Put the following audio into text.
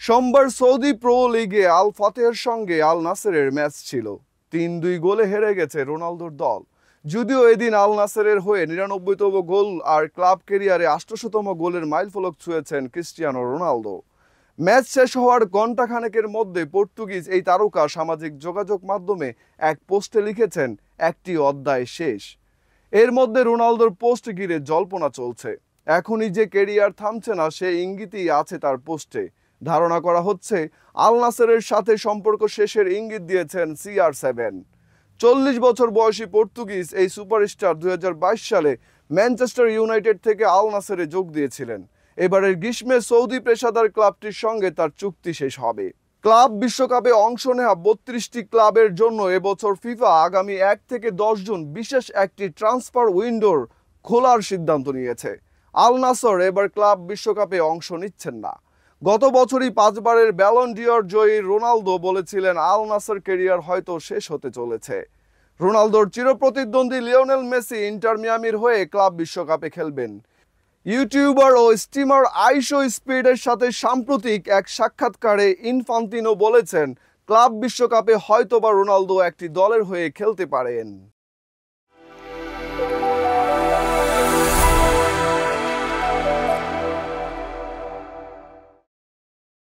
সোমবার Saudi pro লিগে আল ফাতেহের সঙ্গে আল নাসেরের ম্যাচ ছিল। ৩-২ গোলে হেরে গেছে রোনালদোর দল। যদিও এদিন আল নাসেরের হয়ে ৯৯তম গোল আর ক্লাব ক্যারিয়ারে ৮৮তম গোলের মাইলফলক ছুঁয়েছেন ক্রিস্টিয়ানো রোনালদো। ম্যাচ শেষ হওয়ার ঘণ্টাখানেকের মধ্যে পর্তুগিজ এই তারকা সামাজিক যোগাযোগ মাধ্যমে এক পোস্টে লিখেছেন, একটি অধ্যায় শেষ। এর মধ্যে রোনালদোর পোস্ট ঘিরে জল্পনা চলছে। এখনই যে ক্যারিয়ার থামছে না সে ইঙ্গিতই আছে তার পোস্টে। ধারণা করা হচ্ছে আল নাসেরের সাথে সম্পর্ক শেষের ইঙ্গিত দিয়েছেন CR7। ৪০ বছর বয়সী পর্তুগিজ এই সুপারস্টার ২০২২ সালে ম্যানচেস্টার ইউনাইটেড থেকে আল নাসেরে যোগ দিয়েছিলেন। এবারের গ্রীষ্মে সৌদি পেশাদার ক্লাবটির সঙ্গে তার চুক্তি শেষ হবে। ক্লাব বিশ্বকাপে অংশ নেওয়া ৩২টি ক্লাবের জন্য এবছর ফিফা আগামী ১ থেকে ১০ জুন বিশেষ একটি ট্রান্সফার উইন্ডোর খোলার সিদ্ধান্ত নিয়েছে। আল নাসর এবার ক্লাব বিশ্বকাপে অংশ নিচ্ছেন না। গত বছরই ৫ বারের ব্যালন ডিওর জয়ী রোনালদো বলেছিলেন আল নাসর ক্যারিয়ার হয়তো শেষ হতে চলেছে। রোনালদোর চিরপ্রতিদ্বন্দ্বী লিওনেল মেসি ইন্টার মিয়ামির হয়ে ক্লাব বিশ্বকাপে খেলবেন। ইউটিউবার ও স্ট্রিমার আইশো স্পিডের সাথে সাম্প্রতিক এক সাক্ষাৎকারে ইনফান্তিনো বলেছেন, ক্লাব বিশ্বকাপে হয়তোবা রোনালদো একটি দলের হয়ে খেলতে পারেন।